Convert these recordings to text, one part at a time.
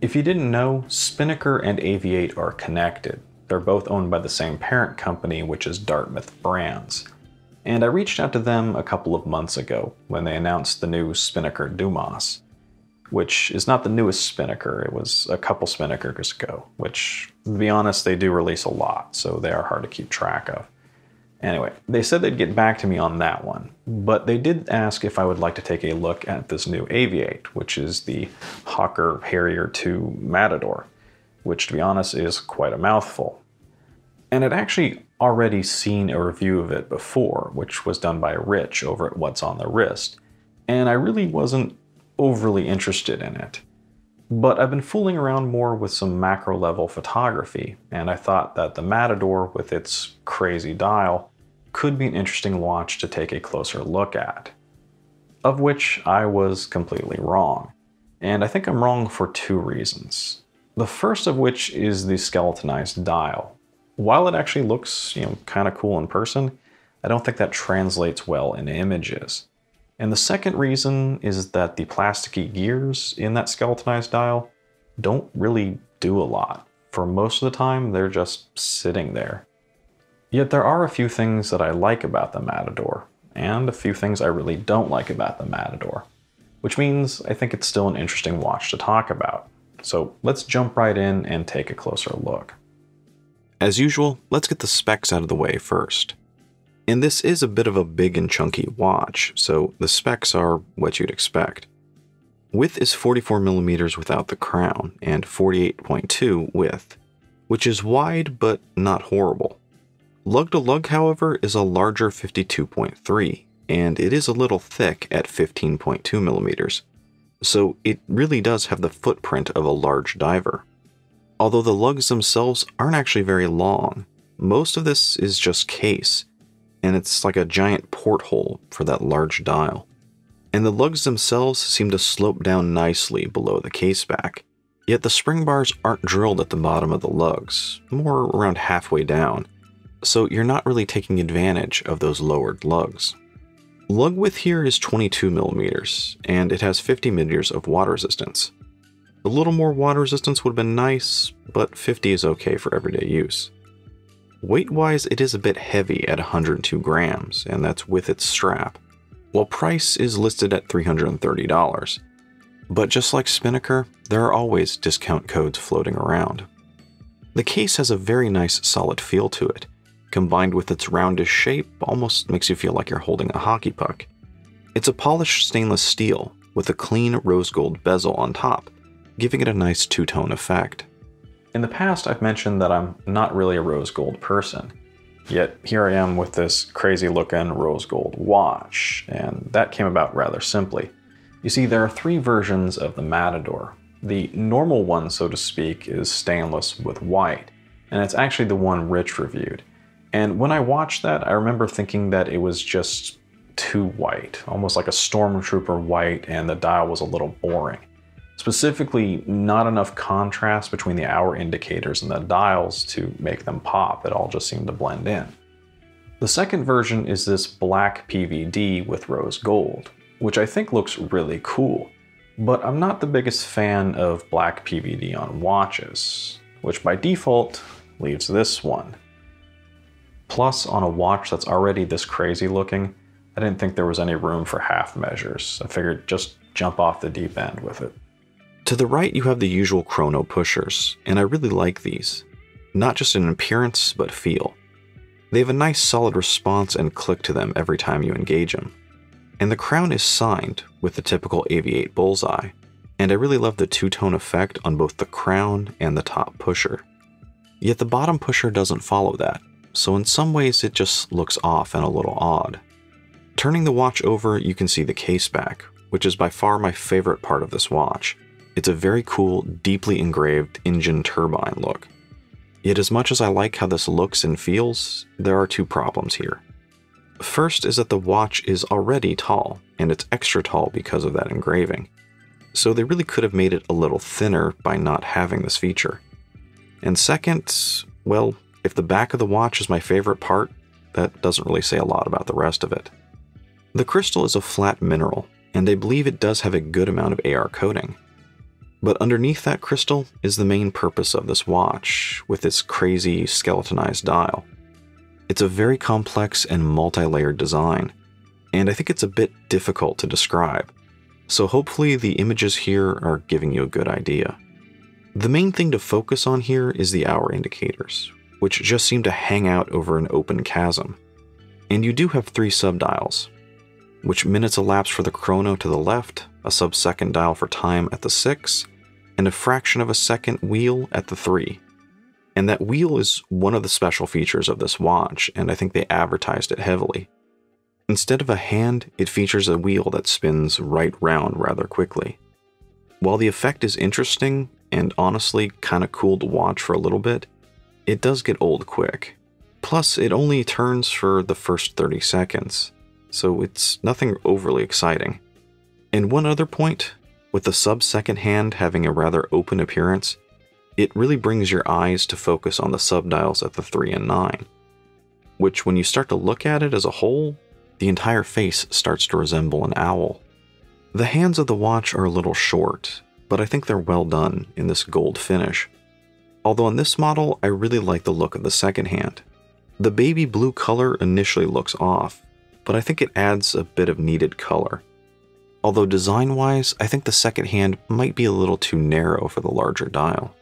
If you didn't know, Spinnaker and AV-8 are connected. They're both owned by the same parent company, which is Dartmouth Brands. And I reached out to them a couple of months ago when they announced the new Spinnaker Dumas, which is not the newest Spinnaker. It was a couple Spinnakers ago, which, to be honest, they do release a lot, so they are hard to keep track of. Anyway, they said they'd get back to me on that one, but they did ask if I would like to take a look at this new AVI-8, which is the Hawker Harrier 2 Matador, which, to be honest, is quite a mouthful. And I'd actually already seen a review of it before, which was done by Rich over at WhatsOnTheWrist, and I really wasn't overly interested in it. But I've been fooling around more with some macro level photography, and I thought that the Matador with its crazy dial could be an interesting watch to take a closer look at. Of which I was completely wrong. And I think I'm wrong for two reasons. The first of which is the skeletonized dial. While it actually looks, kind of cool in person, I don't think that translates well in images. And the second reason is that the plasticky gears in that skeletonized dial don't really do a lot. For most of the time, they're just sitting there. Yet there are a few things that I like about the Matador, and a few things I really don't like about the Matador, which means I think it's still an interesting watch to talk about. So let's jump right in and take a closer look. As usual, let's get the specs out of the way first. And this is a bit of a big and chunky watch, so the specs are what you'd expect. Width is 44mm without the crown, and 48.2 width, which is wide but not horrible. Lug to lug, however, is a larger 52.3, and it is a little thick at 15.2mm, so it really does have the footprint of a large diver. Although the lugs themselves aren't actually very long, most of this is just case, and it's like a giant porthole for that large dial. And the lugs themselves seem to slope down nicely below the case back, yet the spring bars aren't drilled at the bottom of the lugs, more around halfway down, so you're not really taking advantage of those lowered lugs. Lug width here is 22mm, and it has 50mm of water resistance. A little more water resistance would have been nice, but 50 is okay for everyday use. Weight-wise, it is a bit heavy at 102 grams, and that's with its strap, while price is listed at $330. But just like Spinnaker, there are always discount codes floating around. The case has a very nice solid feel to it. Combined with its roundish shape, almost makes you feel like you're holding a hockey puck. It's a polished stainless steel with a clean rose gold bezel on top, giving it a nice two-tone effect. In the past, I've mentioned that I'm not really a rose gold person, yet here I am with this crazy looking rose gold watch, and that came about rather simply. You see, there are three versions of the Matador. The normal one, so to speak, is stainless with white, and it's actually the one Rich reviewed. And when I watched that, I remember thinking that it was just too white, almost like a stormtrooper white, and the dial was a little boring. Specifically, not enough contrast between the hour indicators and the dials to make them pop. It all just seemed to blend in. The second version is this black PVD with rose gold, which I think looks really cool, but I'm not the biggest fan of black PVD on watches, which by default leaves this one. Plus, on a watch that's already this crazy looking, I didn't think there was any room for half measures. I figured just jump off the deep end with it. To the right, you have the usual Chrono pushers, and I really like these. Not just in appearance, but feel. They have a nice solid response and click to them every time you engage them. And the crown is signed with the typical AV-8 bullseye, and I really love the two-tone effect on both the crown and the top pusher. Yet the bottom pusher doesn't follow that, so in some ways it just looks off and a little odd. Turning the watch over, you can see the case back, which is by far my favorite part of this watch. It's a very cool, deeply engraved engine turbine look. Yet as much as I like how this looks and feels, there are two problems here. First is that the watch is already tall, and it's extra tall because of that engraving. So they really could have made it a little thinner by not having this feature. And second, well, if the back of the watch is my favorite part, that doesn't really say a lot about the rest of it. The crystal is a flat mineral, and I believe it does have a good amount of AR coating. But underneath that crystal is the main purpose of this watch, with its crazy skeletonized dial. It's a very complex and multi-layered design, and I think it's a bit difficult to describe, so hopefully the images here are giving you a good idea. The main thing to focus on here is the hour indicators, which just seem to hang out over an open chasm. And you do have 3 subdials, which minutes elapsed for the chrono to the left, a sub-second dial for time at the 6, and a fraction of a second wheel at the 3. And that wheel is one of the special features of this watch, and I think they advertised it heavily. Instead of a hand, it features a wheel that spins right round rather quickly. While the effect is interesting, and honestly kinda cool to watch for a little bit, it does get old quick. Plus, it only turns for the first 30 seconds, so it's nothing overly exciting. And one other point, with the sub-second hand having a rather open appearance, it really brings your eyes to focus on the subdials at the 3 and 9, which when you start to look at it as a whole, the entire face starts to resemble an owl. The hands of the watch are a little short, but I think they're well done in this gold finish. Although on this model, I really like the look of the second hand. The baby blue color initially looks off, but I think it adds a bit of needed color. Although design-wise, I think the second hand might be a little too narrow for the larger dial.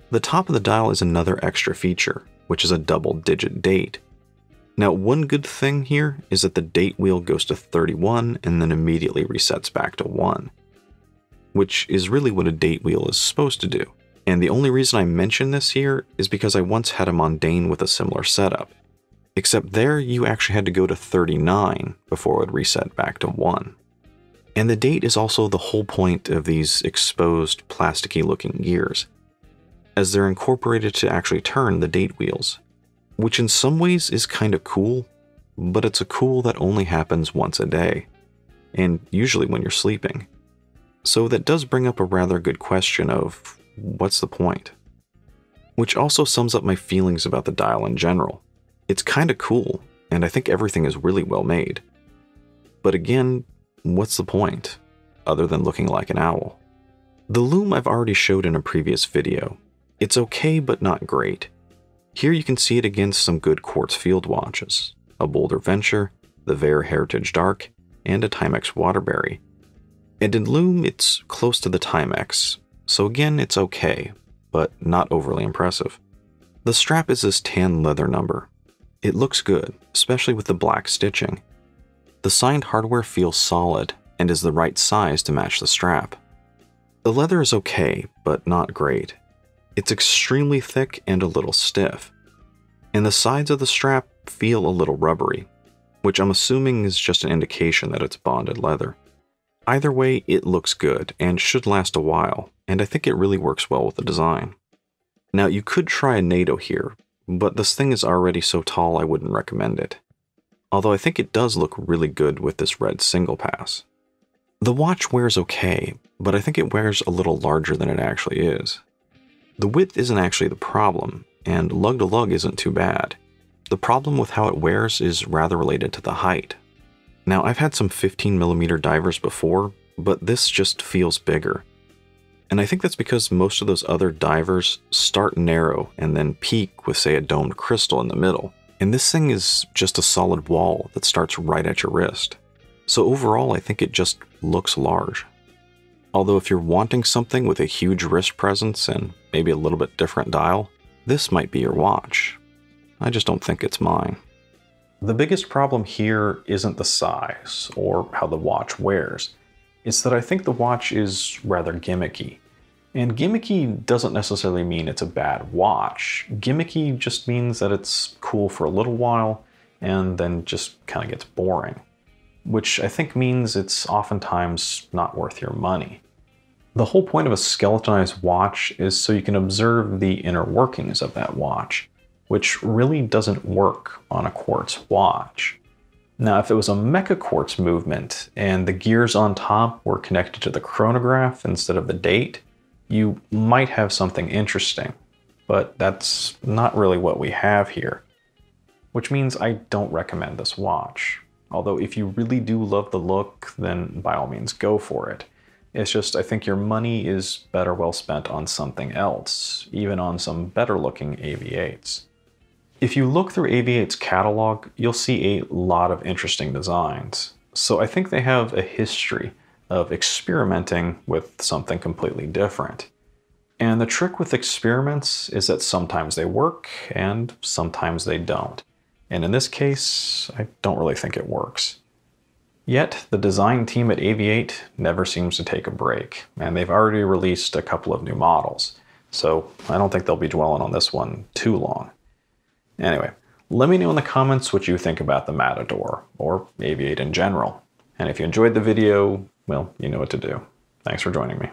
The top of the dial is another extra feature, which is a double-digit date. Now, one good thing here is that the date wheel goes to 31 and then immediately resets back to 1, which is really what a date wheel is supposed to do. And the only reason I mention this here is because I once had a mundane with a similar setup, except there you actually had to go to 39 before it would reset back to 1. And the date is also the whole point of these exposed plasticky looking gears, as they're incorporated to actually turn the date wheels, which in some ways is kind of cool, but it's a cool that only happens once a day, and usually when you're sleeping. So that does bring up a rather good question of, what's the point? Which also sums up my feelings about the dial in general. It's kind of cool, and I think everything is really well made. But again, what's the point, other than looking like an owl? The lume I've already showed in a previous video. It's okay, but not great. Here you can see it against some good quartz field watches, a Boulder Venture, the Vair Heritage Dark, and a Timex Waterbury. And in lume, it's close to the Timex, so again, it's okay, but not overly impressive. The strap is this tan leather number. It looks good, especially with the black stitching. The signed hardware feels solid and is the right size to match the strap. The leather is okay, but not great. It's extremely thick and a little stiff. And the sides of the strap feel a little rubbery, which I'm assuming is just an indication that it's bonded leather. Either way, it looks good and should last a while, and I think it really works well with the design. Now, you could try a NATO here, but this thing is already so tall I wouldn't recommend it. Although I think it does look really good with this red single pass. The watch wears okay, but I think it wears a little larger than it actually is. The width isn't actually the problem, and lug to lug isn't too bad. The problem with how it wears is rather related to the height. Now, I've had some 15mm divers before, but this just feels bigger. And I think that's because most of those other divers start narrow and then peak with, say, a domed crystal in the middle. And this thing is just a solid wall that starts right at your wrist. So overall, I think it just looks large. Although if you're wanting something with a huge wrist presence and maybe a little bit different dial, this might be your watch. I just don't think it's mine. The biggest problem here isn't the size or how the watch wears. It's that I think the watch is rather gimmicky. And gimmicky doesn't necessarily mean it's a bad watch. Gimmicky just means that it's cool for a little while and then just kind of gets boring, which I think means it's oftentimes not worth your money. The whole point of a skeletonized watch is so you can observe the inner workings of that watch, which really doesn't work on a quartz watch. Now, if it was a mecha quartz movement and the gears on top were connected to the chronograph instead of the date, you might have something interesting, but that's not really what we have here, which means I don't recommend this watch. Although if you really do love the look, then by all means go for it. It's just, I think your money is better well spent on something else, even on some better looking AV-8s. If you look through AV-8's catalog, you'll see a lot of interesting designs. So I think they have a history of experimenting with something completely different. And the trick with experiments is that sometimes they work and sometimes they don't. And in this case, I don't really think it works. Yet, the design team at AV-8 never seems to take a break, and they've already released a couple of new models, so I don't think they'll be dwelling on this one too long. Anyway, let me know in the comments what you think about the Matador, or AV-8 in general. And if you enjoyed the video, well, you know what to do. Thanks for joining me.